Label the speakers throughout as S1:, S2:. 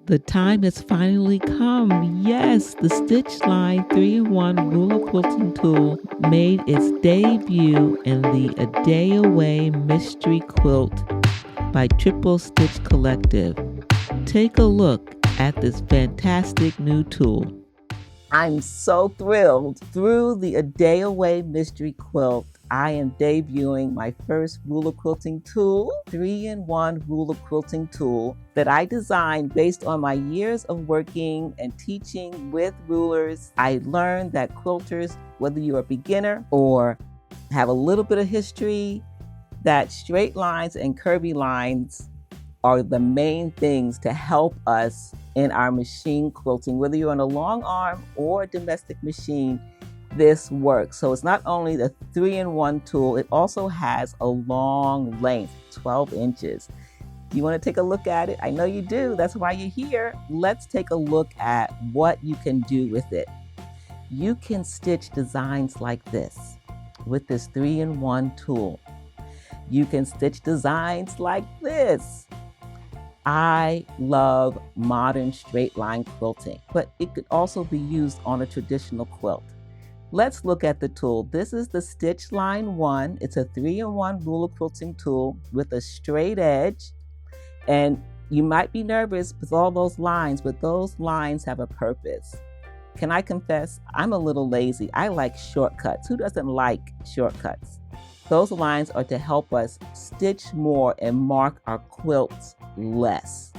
S1: The time has finally come. Yes, the STITCHLINE 3-in-1 ruler quilting tool made its debut in the A Day Away mystery quilt by Triple Stitch Collective. Take a look at this fantastic new tool.
S2: I'm so thrilled. Through the A Day Away mystery quilt, I am debuting my first ruler quilting tool, 3-in-1 ruler quilting tool that I designed based on my years of working and teaching with rulers. I learned that quilters, whether you're a beginner or have a little bit of history, that straight lines and curvy lines are the main things to help us in our machine quilting. Whether you're on a long arm or a domestic machine, this works. So it's not only the 3-in-1 tool, it also has a long length, 12 inches. Do you want to take a look at it? I know you do. That's why you're here. Let's take a look at what you can do with it. You can stitch designs like this with this 3-in-1 tool. You can stitch designs like this. I love modern straight line quilting, but it could also be used on a traditional quilt. Let's look at the tool. This is the STITCHLINE 1. It's a 3-in-1 ruler quilting tool with a straight edge. And you might be nervous with all those lines, but those lines have a purpose. Can I confess? I'm a little lazy. I like shortcuts. Who doesn't like shortcuts? Those lines are to help us stitch more and mark our quilts less.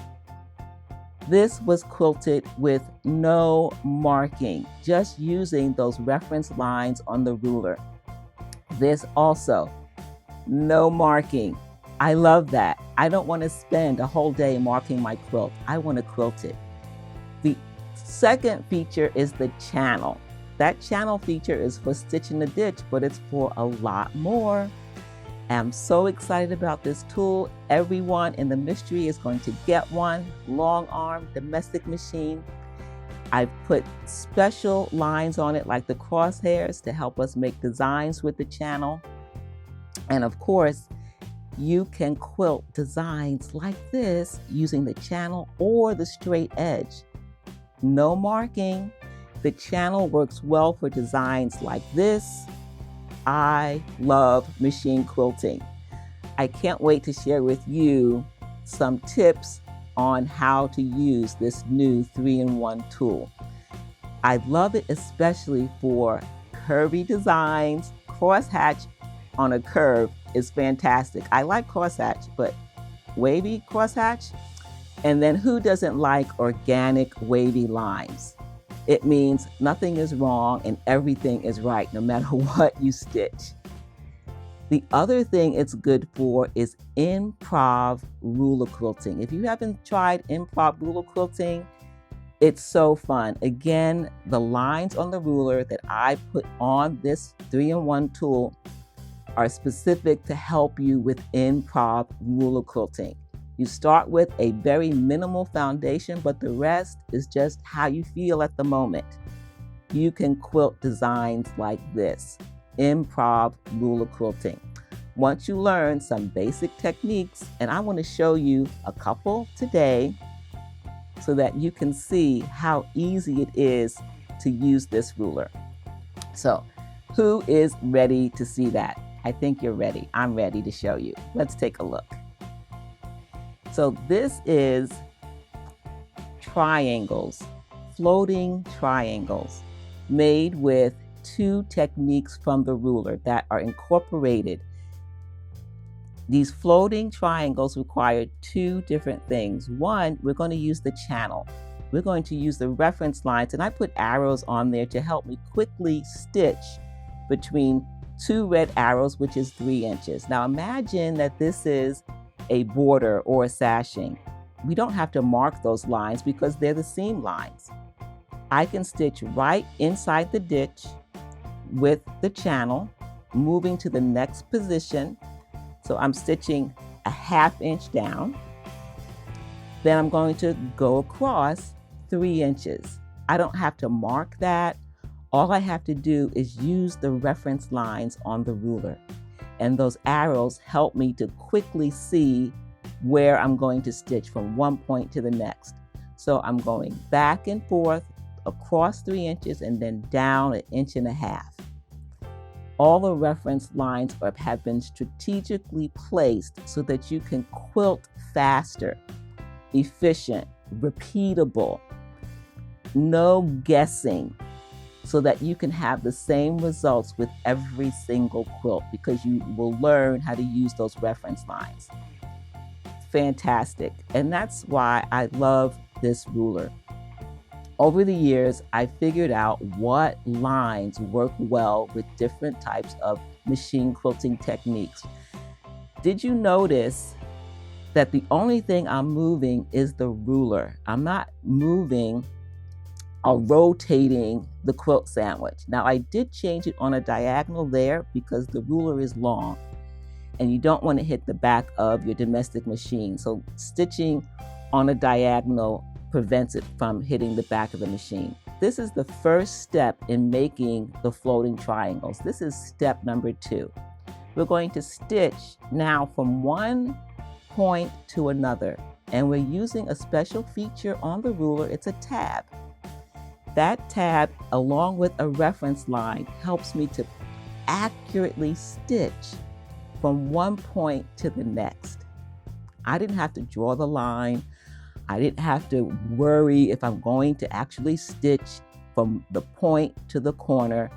S2: This was quilted with no marking, just using those reference lines on the ruler. This also, no marking. I love that. I don't want to spend a whole day marking my quilt. I want to quilt it. The second feature is the channel. That channel feature is for stitching the ditch, but it's for a lot more. I'm so excited about this tool. Everyone in the mystery is going to get one. Long arm, domestic machine. I've put special lines on it like the crosshairs to help us make designs with the channel. And of course, you can quilt designs like this using the channel or the straight edge. No marking. The channel works well for designs like this. I love machine quilting. I can't wait to share with you some tips on how to use this new 3-in-1 tool. I love it especially for curvy designs. Crosshatch on a curve is fantastic. I like crosshatch, but wavy crosshatch? And then who doesn't like organic wavy lines? It means nothing is wrong and everything is right, no matter what you stitch. The other thing it's good for is Improv ruler quilting. If you haven't tried Improv ruler quilting, it's so fun. Again, the lines on the ruler that I put on this 3-in-1 tool are specific to help you with Improv ruler quilting. You start with a very minimal foundation, but the rest is just how you feel at the moment. You can quilt designs like this, Improv ruler quilting. Once you learn some basic techniques, and I want to show you a couple today so that you can see how easy it is to use this ruler. So, who is ready to see that? I think you're ready. I'm ready to show you. Let's take a look. So this is triangles, floating triangles, made with 2 techniques from the ruler that are incorporated. These floating triangles require 2 different things. One, we're going to use the channel. We're going to use the reference lines, and I put arrows on there to help me quickly stitch between 2 red arrows, which is 3 inches. Now imagine that this is a border or a sashing. We don't have to mark those lines because they're the seam lines. I can stitch right inside the ditch with the channel, moving to the next position. So I'm stitching a 1/2 inch down. Then I'm going to go across 3 inches. I don't have to mark that. All I have to do is use the reference lines on the ruler. And those arrows help me to quickly see where I'm going to stitch from one point to the next. So I'm going back and forth across 3 inches and then down 1.5 inches. All the reference lines have been strategically placed so that you can quilt faster, efficient, repeatable, no guessing, so that you can have the same results with every single quilt because you will learn how to use those reference lines. Fantastic. And that's why I love this ruler. Over the years, I figured out what lines work well with different types of machine quilting techniques. Did you notice that the only thing I'm moving is the ruler? I'm not moving or rotating the quilt sandwich. Now, I did change it on a diagonal there because the ruler is long and you don't want to hit the back of your domestic machine. So stitching on a diagonal prevents it from hitting the back of the machine. This is the first step in making the floating triangles. This is step number 2. We're going to stitch now from one point to another, and we're using a special feature on the ruler. It's a tab. That tab, along with a reference line, helps me to accurately stitch from one point to the next. I didn't have to draw the line. I didn't have to worry if I'm going to actually stitch from the point to the corner.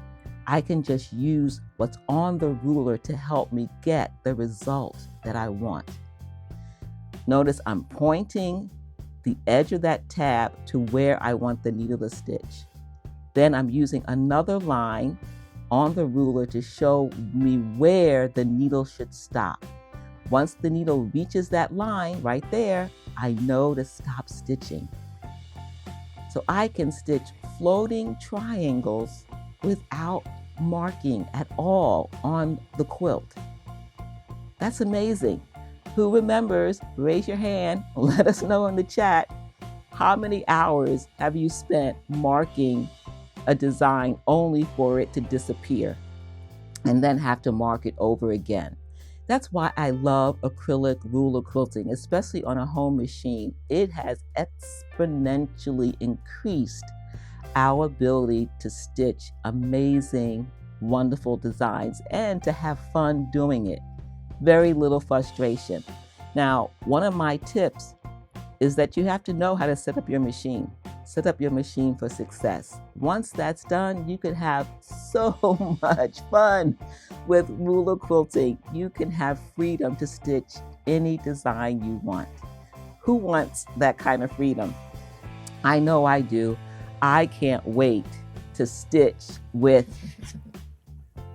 S2: I can just use what's on the ruler to help me get the result that I want. Notice I'm pointing the edge of that tab to where I want the needle to stitch. Then I'm using another line on the ruler to show me where the needle should stop. Once the needle reaches that line right there, I know to stop stitching. So I can stitch floating triangles without marking at all on the quilt. That's amazing. Who remembers? Raise your hand. Let us know in the chat. How many hours have you spent marking a design only for it to disappear and then have to mark it over again? That's why I love acrylic ruler quilting, especially on a home machine. It has exponentially increased our ability to stitch amazing, wonderful designs and to have fun doing it. Very little frustration. Now, one of my tips is that you have to know how to set up your machine. Set up your machine for success. Once that's done, you can have so much fun with ruler quilting. You can have freedom to stitch any design you want. Who wants that kind of freedom? I know I do. I can't wait to stitch with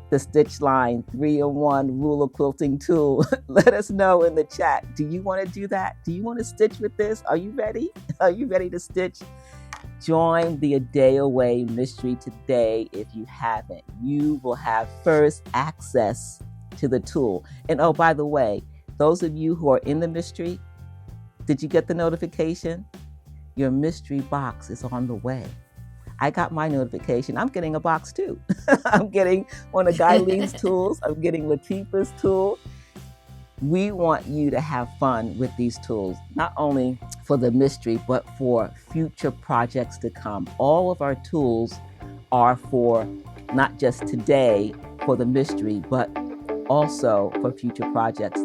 S2: the STITCHLINE 3-in-1 ruler quilting tool. Let us know in the chat. Do you want to do that? Do you want to stitch with this? Are you ready? Are you ready to stitch? Join the A Day Away mystery today if you haven't. You will have first access to the tool. And oh, by the way, those of you who are in the mystery, did you get the notification? Your mystery box is on the way. I got my notification. I'm getting a box too. I'm getting one of Geraldine's tools. I'm getting Latifah's tool. We want you to have fun with these tools, not only for the mystery, but for future projects to come. All of our tools are for not just today for the mystery, but also for future projects.